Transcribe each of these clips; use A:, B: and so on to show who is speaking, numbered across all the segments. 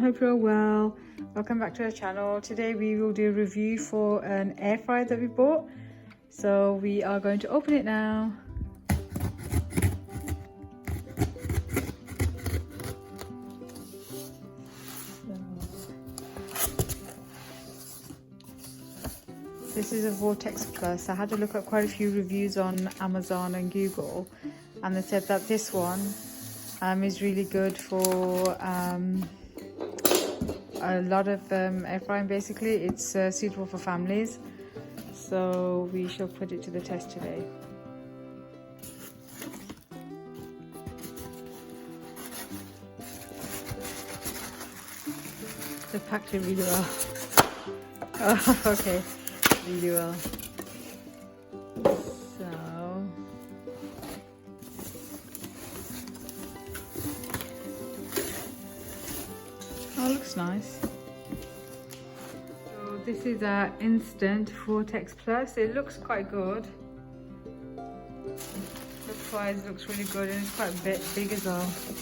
A: Hope you're well. Welcome back to our channel. Today we will do a review for an air fryer that we bought. So we are going to open it now. This is a Vortex Plus. I had to look at quite a few reviews on Amazon and Google, and they said that this one is really good for a lot of air frying. Basically, it's suitable for families, so we shall put it to the test today. They packed it really well. Oh, okay, really well. Oh, looks nice. So this is our instant Vortex Plus. It looks quite good. Looks-wise, looks really good, and it's quite a bit big as well. So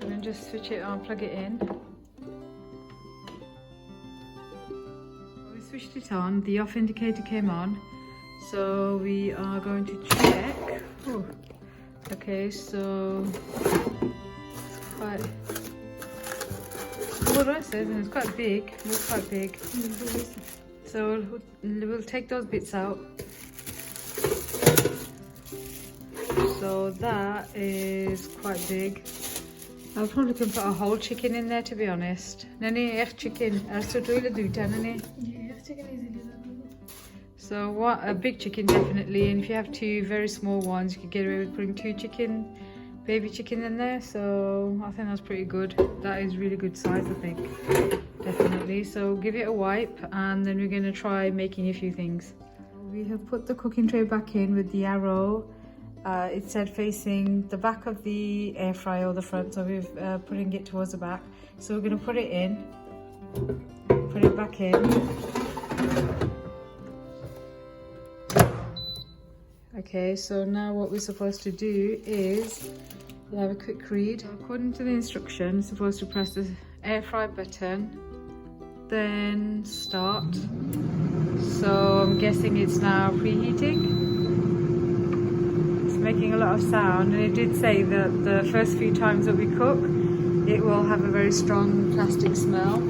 A: I'm gonna just switch it on, plug it in. We switched it on. The off indicator came on. So we are going to check. Oh, okay. So quite. What I said, and it's quite big. It looks quite big. So we'll take those bits out. So that is quite big. I probably can put a whole chicken in there, to be honest. Nani ek chicken. So what, a big chicken definitely, and if you have two very small ones, you could get away with putting two baby chicken in there. So I think that's pretty good. That is really good size, I think, definitely. So give it a wipe, and then we're going to try making a few things. We have put the cooking tray back in with the arrow. It said facing the back of the air fryer or the front, so we're putting it towards the back. So we're going to put it in, put it back in. Okay, so now what we're supposed to do is we'll have a quick read. According to the instructions, you're supposed to press the air fry button, then start. So I'm guessing it's now preheating. It's making a lot of sound, and it did say that the first few times that we cook, it will have a very strong plastic smell.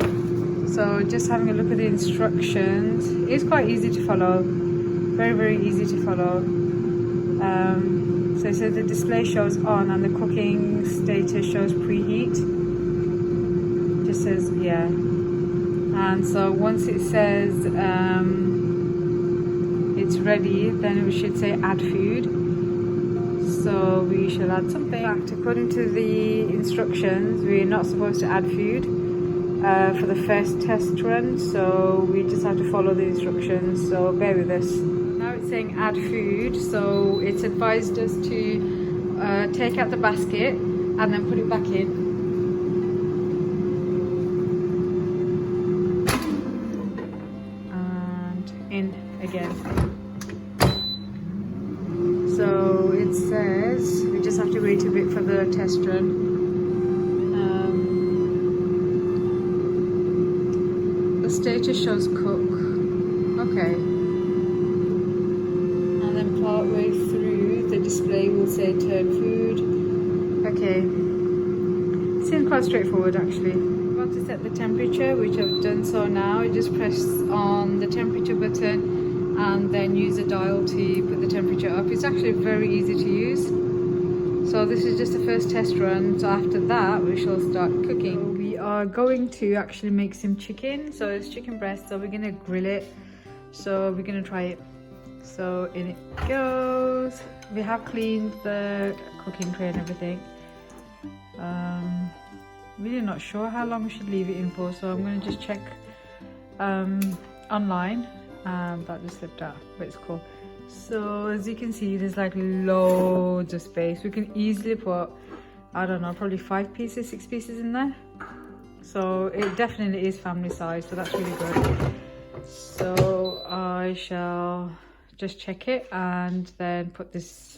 A: So just having a look at the instructions, it's quite easy to follow, very, very easy to follow. So the display shows on, and the cooking status shows preheat. Just says yeah. And so once it says it's ready, then we should say add food. So we shall add something. According to the instructions, we're not supposed to add food for the first test run. So we just have to follow the instructions. So bear with us. Now it's saying add food, so it's advised us to take out the basket and then put it back in. And in again. So it says we just have to wait a bit for the test run. The status shows cook. Okay. Partway through, the display will say turn food. Okay, seems quite straightforward actually. I'm about to set the temperature, which I've done so now. You just press on the temperature button and then use a dial to put the temperature up. It's actually very easy to use. So this is just the first test run, so after that we shall start cooking. So we are going to actually make some chicken. So it's chicken breast, so we're going to grill it. So we're going to try it. So in it goes. We have cleaned the cooking tray and everything. Really not sure how long we should leave it in for, so I'm going to just check online. That just slipped out, but it's cool. So as you can see, there's like loads of space. We can easily put, I don't know, probably 5 pieces, 6 pieces in there. So it definitely is family size, so that's really good. So I shall just check it and then put this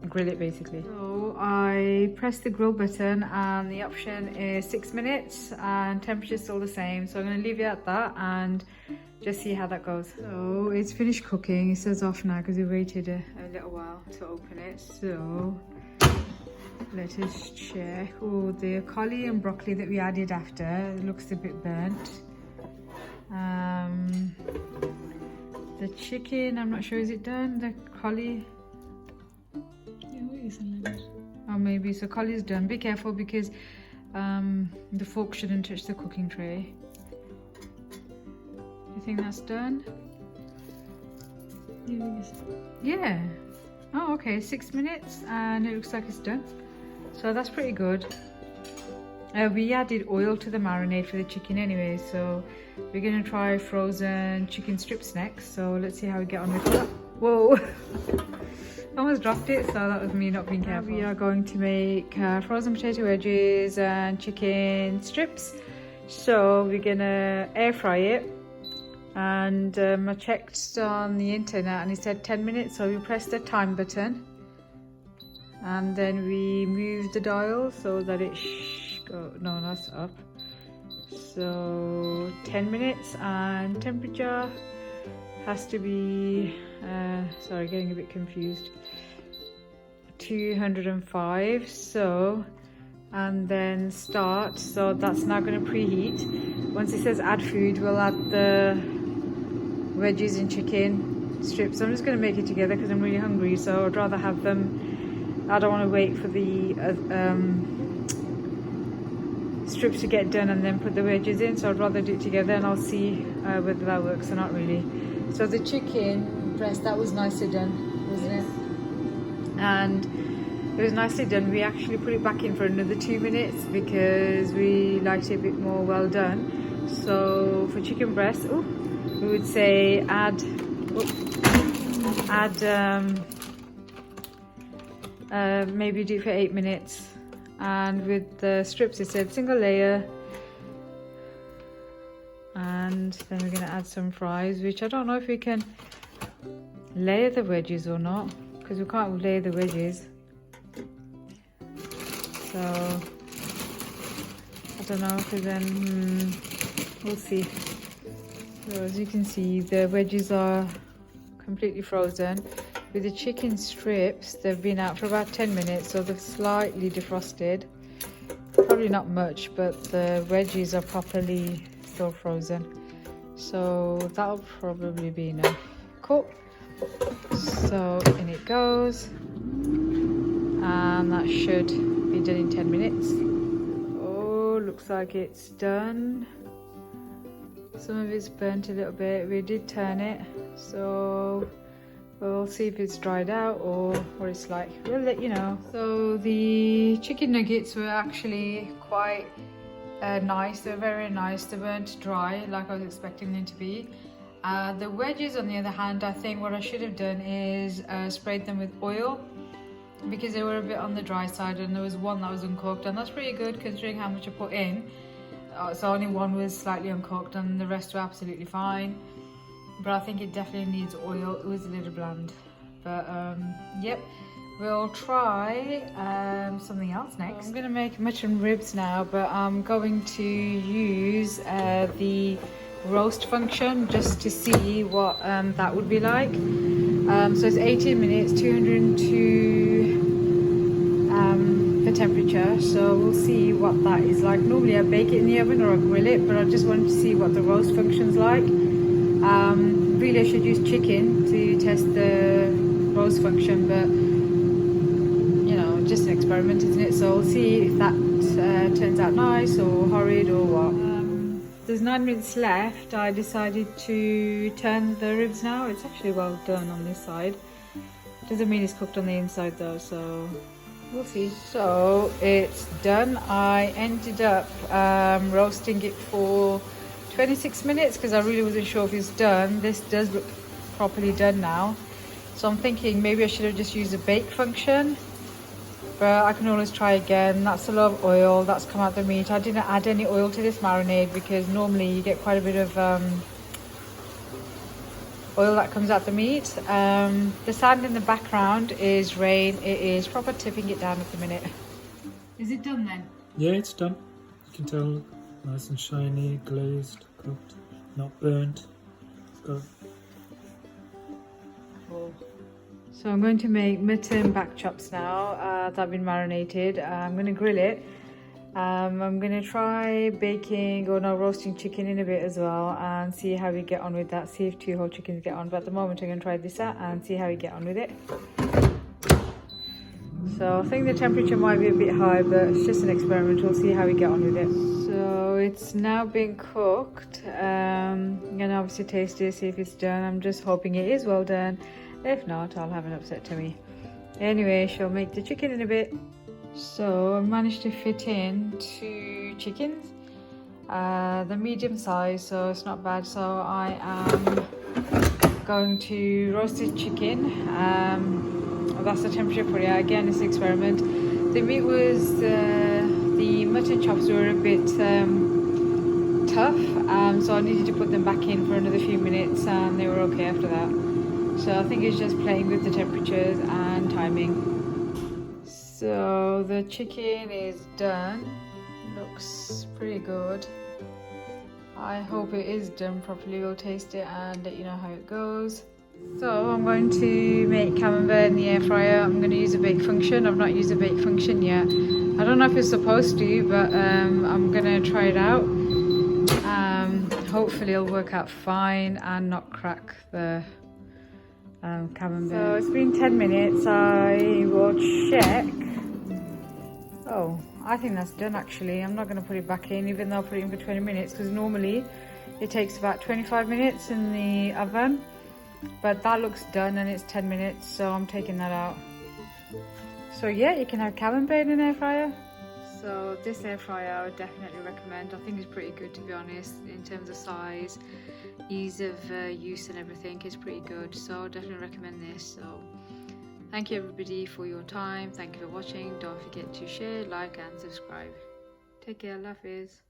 A: grill it basically. So I press the grill button and the option is 6 minutes and temperature is still the same, so I'm going to leave it at that and just see how that goes. So it's finished cooking. It says off now because we waited a little while to open it. So let us check. Oh, the cauli and broccoli that we added after, it looks a bit burnt. The chicken, I'm not sure, is it done? The cauli, oh maybe, so cauli is done. Be careful because the fork shouldn't touch the cooking tray. You think that's done? Yeah. Oh, okay, 6 minutes and it looks like it's done. So that's pretty good. We added oil to the marinade for the chicken anyway, so we're gonna try frozen chicken strips next. So let's see how we get on with that. Whoa! Almost dropped it, so that was me not being careful. We are going to make frozen potato wedges and chicken strips. So we're gonna air fry it. And I checked on the internet and it said 10 minutes, so we press the time button and then we move the dial so that it no, that's up. So 10 minutes and temperature has to be sorry, getting a bit confused, 205. So and then start, so that's now going to preheat. Once it says add food, we'll add the wedges and chicken strips. I'm just going to make it together because I'm really hungry, so I'd rather have them. I don't want to wait for the strips to get done and then put the wedges in, so I'd rather do it together, and I'll see whether that works or not really. So the chicken breast, that was nicely done, wasn't it? And it was nicely done. We actually put it back in for another 2 minutes because we liked it a bit more well done. So for chicken breast, we would say add maybe do it for 8 minutes. And with the strips it said single layer, and then we're going to add some fries, which I don't know if we can layer the wedges or not because we can't layer the wedges, so I don't know, because then we'll see. So as you can see, the wedges are completely frozen. With the chicken strips, they've been out for about 10 minutes, so they've slightly defrosted. Probably not much, but the wedges are properly still frozen. So that'll probably be enough. Cool. So in it goes. And that should be done in 10 minutes. Oh, looks like it's done. Some of it's burnt a little bit. We did turn it, so we'll see if it's dried out or what it's like. We'll let you know. So the chicken nuggets were actually quite nice. They were very nice. They weren't dry like I was expecting them to be. The wedges, on the other hand, I think what I should have done is sprayed them with oil because they were a bit on the dry side, and there was one that was uncooked, and that's pretty good considering how much I put in. So only one was slightly uncooked and the rest were absolutely fine. But I think it definitely needs oil. It was a little bland, but yep, we'll try something else next. I'm gonna make mutton ribs now, but I'm going to use the roast function just to see what that would be like. So it's 18 minutes, 202 the temperature, so we'll see what that is like. Normally I bake it in the oven or I grill it, but I just wanted to see what the roast function's like. Really I should use chicken to test the roast function, but you know, just an experiment, isn't it? So we'll see if that turns out nice or horrid or what. There's 9 minutes left. I decided to turn the ribs now. It's actually well done on this side. Doesn't mean it's cooked on the inside though, so we'll see. So it's done. I ended up roasting it for 26 minutes because I really wasn't sure if it's done. This does look properly done now, so I'm thinking maybe I should have just used the bake function, but I can always try again. That's a lot of oil that's come out the meat. I didn't add any oil to this marinade because normally you get quite a bit of oil that comes out the meat. The sound in the background is rain. It is proper tipping it down at the minute. Is it done then?
B: Yeah, it's done. You can tell, nice and shiny, glazed, cooked, not burnt. Got
A: Cool. So I'm going to make mutton back chops now that have been marinated. I'm going to grill it. I'm going to try baking or no, roasting chicken in a bit as well and see how we get on with that. See if 2 whole chickens get on. But at the moment I'm going to try this out and see how we get on with it. So I think the temperature might be a bit high, but it's just an experiment. We'll see how we get on with it. So it's now been cooked. I'm going to obviously taste it, see if it's done. I'm just hoping it is well done. If not, I'll have an upset tummy. Anyway, she'll make the chicken in a bit. So I managed to fit in 2 chickens, the medium size, so it's not bad. So I am going to roast the chicken. That's the temperature for it. Again, it's an experiment. The meat was the mutton chops were a bit tough, so I needed to put them back in for another few minutes, and they were okay after that. So I think it's just playing with the temperatures and timing. So the chicken is done. Looks pretty good. I hope it is done properly. We'll taste it and let you know how it goes. So I'm going to make camembert in the air fryer. I'm going to use a bake function. I've not used a bake function yet. I don't know if it's supposed to, but I'm going to try it out. Hopefully it'll work out fine and not crack the camembert. So it's been 10 minutes. I will check. Oh, I think that's done actually. I'm not going to put it back in, even though I put it in for 20 minutes, because normally it takes about 25 minutes in the oven. But that looks done and it's 10 minutes, so I'm taking that out. So yeah, you can have camembert in an air fryer. So this air fryer I would definitely recommend. I think it's pretty good, to be honest, in terms of size, ease of use and everything. It's pretty good, so I definitely recommend this. So thank you everybody for your time. Thank you for watching. Don't forget to share, like and subscribe. Take care. Love yous.